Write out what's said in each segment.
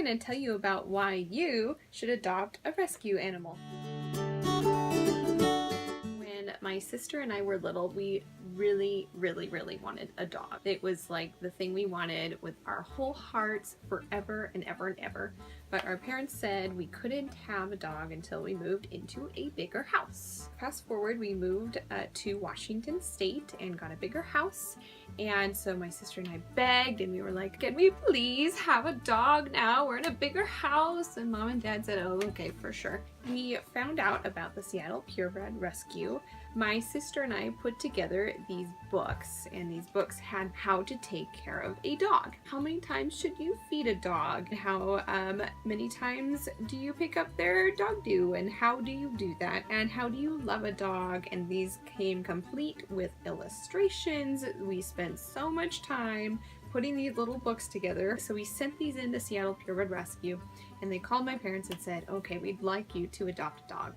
going to tell you about why you should adopt a rescue animal. When my sister and I were little, we really wanted a dog. It was like the thing we wanted with our whole hearts forever and ever and ever. But our parents said we couldn't have a dog until we moved into a bigger house. Fast forward, we moved to Washington State and got a bigger house. And so my sister and I begged and we were like, can we please have a dog now? We're in a bigger house. And Mom and Dad said, oh, okay, for sure. We found out about the Seattle Purebred Rescue. My sister and I put together these books, and these books had how to take care of a dog. How many times should you feed a dog? How many times do you pick up their dog doo? And how do you do that? And how do you love a dog? And these came complete with illustrations. We spent so much time putting these little books together. So we sent these into Seattle Purebred Rescue, and they called my parents and said, okay, we'd like you to adopt a dog.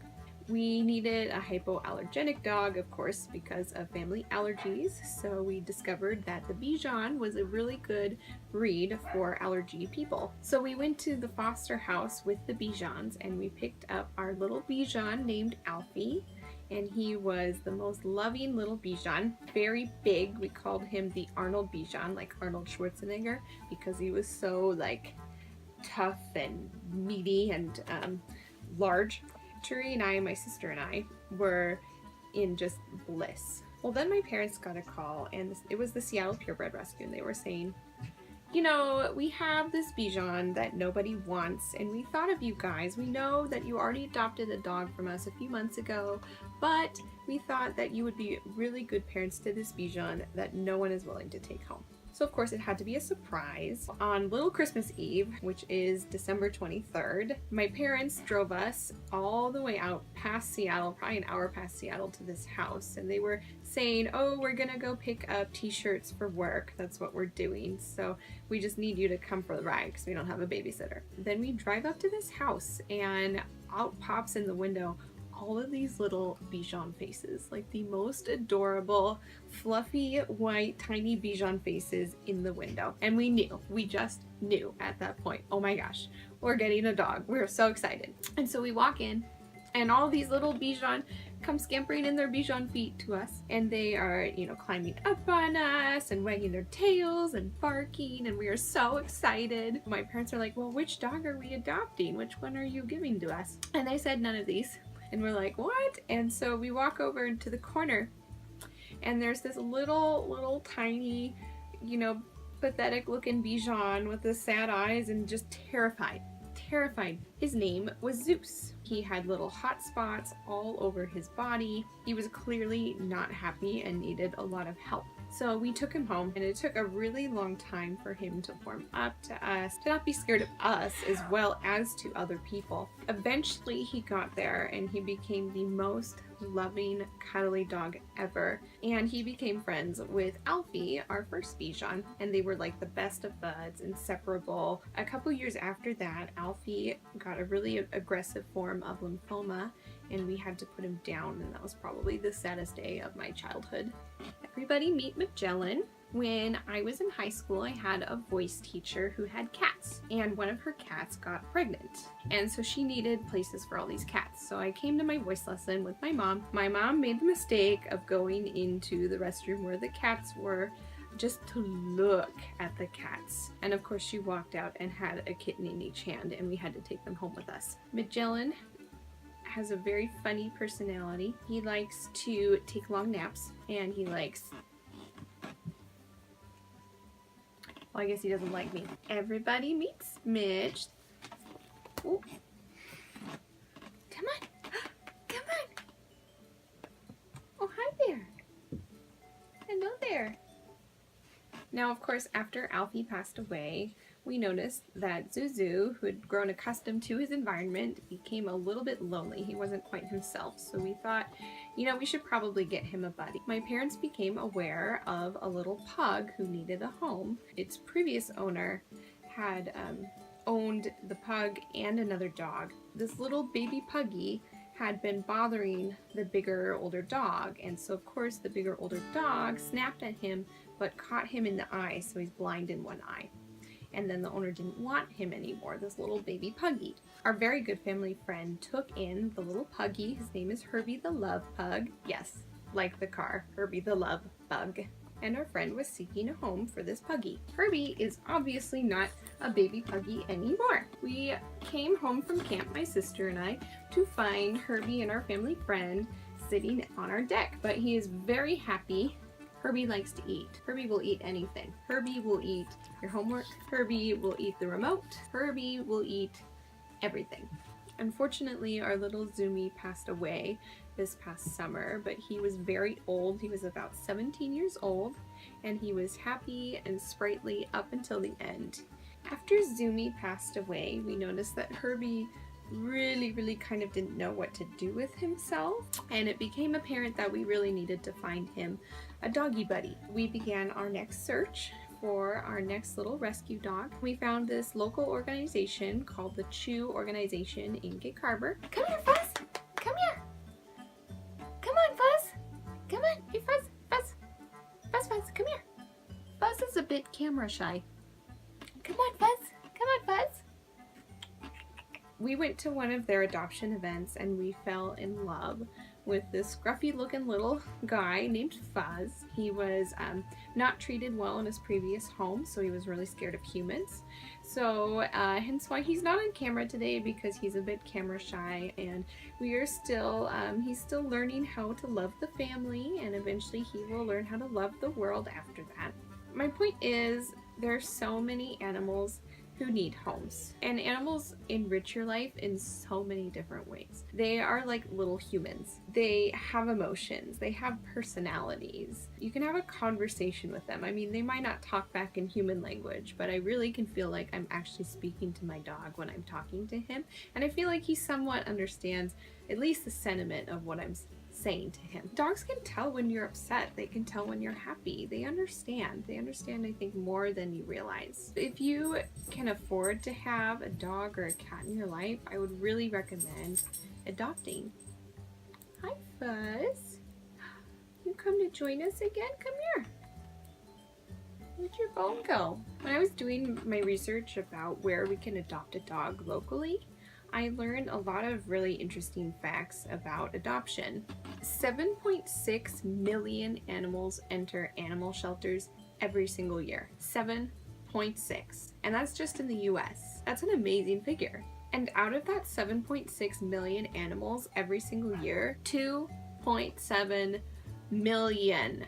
We needed a hypoallergenic dog, of course, because of family allergies. So we discovered that the Bichon was a really good breed for allergy people. So we went to the foster house with the Bichons, and we picked up our little Bichon named Alfie. And he was the most loving little Bichon, very big. We called him the Arnold Bichon, like Arnold Schwarzenegger, because he was so like tough and meaty and large. Turi and I, my sister and I, were in just bliss. Well, then my parents got a call, and it was the Seattle Purebred Rescue, and they were saying, you know, we have this Bichon that nobody wants, and we thought of you guys. We know that you already adopted a dog from us a few months ago, but we thought that you would be really good parents to this Bichon that no one is willing to take home. So of course it had to be a surprise. On Little Christmas Eve, which is December 23rd, my parents drove us all the way out past Seattle, probably an hour past Seattle, to this house. And they were saying, oh, we're gonna go pick up t-shirts for work. That's what we're doing. So we just need you to come for the ride because we don't have a babysitter. Then we drive up to this house, and out pops in the window all of these little Bichon faces, like the most adorable, fluffy, white, tiny Bichon faces in the window. And we just knew at that point, oh my gosh, we're getting a dog. We're so excited. And so we walk in, and all these little Bichon come scampering in their Bichon feet to us, and they are, you know, climbing up on us and wagging their tails and barking, and we are so excited. My parents are like, well, which dog are we adopting? Which one are you giving to us? And they said none of these. And we're like, what? And so we walk over into the corner, and there's this little tiny, you know, pathetic looking Bichon with the sad eyes and just terrified. His name was Zeus. He had little hot spots all over his body. He was clearly not happy and needed a lot of help. So we took him home, and it took a really long time for him to warm up to us, to not be scared of us as well as to other people. Eventually he got there, and he became the most loving, cuddly dog ever. And he became friends with Alfie, our first Bichon, and they were like the best of buds, inseparable. A couple years after that, Alfie got a really aggressive form of lymphoma, and we had to put him down, and that was probably the saddest day of my childhood. Everybody meet Magellan. When I was in high school, I had a voice teacher who had cats, and one of her cats got pregnant, and so she needed places for all these cats. So I came to my voice lesson with my mom. My mom made the mistake of going into the restroom where the cats were just to look at the cats, and of course she walked out and had a kitten in each hand, and we had to take them home with us. Magellan has a very funny personality. He likes to take long naps, and he likes, well, I guess he doesn't like me. Everybody meets Mitch. Ooh. Come on. Come on. Oh, hi there. Hello there. Now, of course, after Alfie passed away, we noticed that Zuzu, who had grown accustomed to his environment, became a little bit lonely. He wasn't quite himself, so we thought, you know, we should probably get him a buddy. My parents became aware of a little pug who needed a home. Its previous owner had owned the pug and another dog. This little baby puggy had been bothering the bigger, older dog, and so of course the bigger, older dog snapped at him but caught him in the eye, so he's blind in one eye. and then the owner didn't want him anymore, this little baby puggy. Our very good family friend took in the little puggy. His name is Herbie the Love Pug. Yes, like the car, Herbie the Love Bug. And our friend was seeking a home for this puggy. Herbie is obviously not a baby puggy anymore. We came home from camp, my sister and I, to find Herbie and our family friend sitting on our deck, but he is very happy. Herbie likes to eat. Herbie will eat anything. Herbie will eat your homework. Herbie will eat the remote. Herbie will eat everything. Unfortunately, our little Zoomy passed away this past summer, but he was very old. He was about 17 years old, and he was happy and sprightly up until the end. After Zoomy passed away, we noticed that Herbie really kind of didn't know what to do with himself, and it became apparent that we really needed to find him a doggy buddy. We began our next search for our next little rescue dog. We found this local organization called the Chew organization in Gig Harbor. Come here, Fuzz! Come here! Come on, Fuzz! Come on! Hey, Fuzz! Fuzz! Fuzz, Fuzz, come here! Fuzz is a bit camera shy. Come on, Fuzz! Come on, Fuzz! We went to one of their adoption events and we fell in love with this scruffy looking little guy named Fuzz. He was not treated well in his previous home, so he was really scared of humans. So hence why he's not on camera today, because he's a bit camera shy, and we are still, he's still learning how to love the family, and eventually he will learn how to love the world after that. My point is, there are so many animals who need homes, and animals enrich your life in so many different ways. They are like little humans. They have emotions, they have personalities. You can have a conversation with them. I mean, they might not talk back in human language, but I really can feel like I'm actually speaking to my dog when I'm talking to him, and I feel like he somewhat understands at least the sentiment of what I'm saying to him. Dogs can tell when you're upset. They can tell when you're happy. They understand. They understand, I think, more than you realize. If you can afford to have a dog or a cat in your life, I would really recommend adopting. Hi, Fuzz. You come to join us again? Come here. Where'd your bone go? When I was doing my research about where we can adopt a dog locally, I learned a lot of really interesting facts about adoption. 7.6 million animals enter animal shelters every single year. 7.6. And that's just in the US. That's an amazing figure. And out of that 7.6 million animals every single year, 2.7 million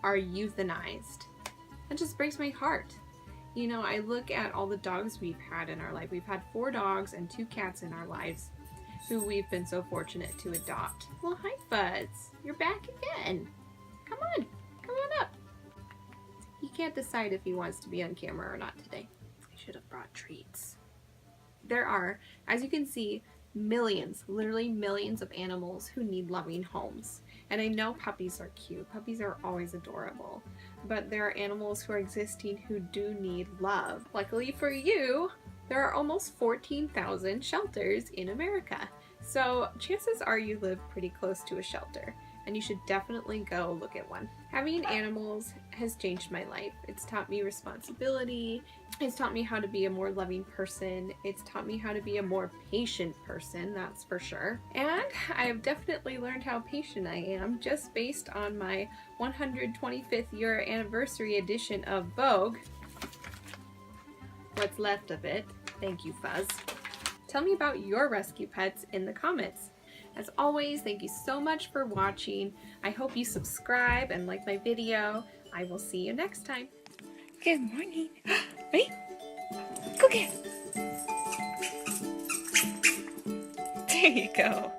are euthanized. That just breaks my heart. You know, I look at all the dogs we've had in our life. We've had 4 dogs and 2 cats in our lives who we've been so fortunate to adopt. Well, hi, Fuzz. You're back again. Come on. Come on up. He can't decide if he wants to be on camera or not today. I should have brought treats. There are, as you can see, millions, literally millions of animals who need loving homes. And I know puppies are cute. Puppies are always adorable. But there are animals who are existing who do need love. Luckily for you, there are almost 14,000 shelters in America. So chances are you live pretty close to a shelter, and you should definitely go look at one. Having animals has changed my life. It's taught me responsibility. It's taught me how to be a more loving person. It's taught me how to be a more patient person, that's for sure. And I have definitely learned how patient I am just based on my 125th year anniversary edition of Vogue. What's left of it. Thank you, Fuzz. Tell me about your rescue pets in the comments. As always, thank you so much for watching. I hope you subscribe and like my video. I will see you next time. Good morning. Wait. Go get it. There you go.